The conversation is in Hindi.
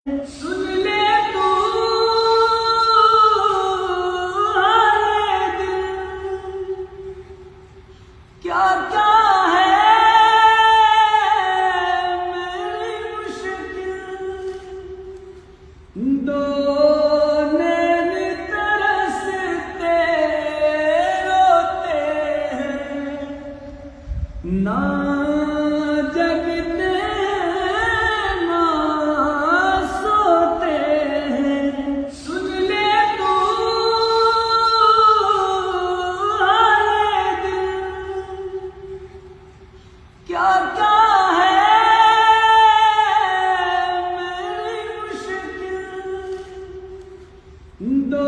सुन ले तू हाय दिल, क्या क्या है मेरी मुश्किल, दो नैन तरसते रोते हैं, ना जगते ना सोते हैं। सुन ले तू हाय दिल, क्या क्या है मेरी मुश्किल, दो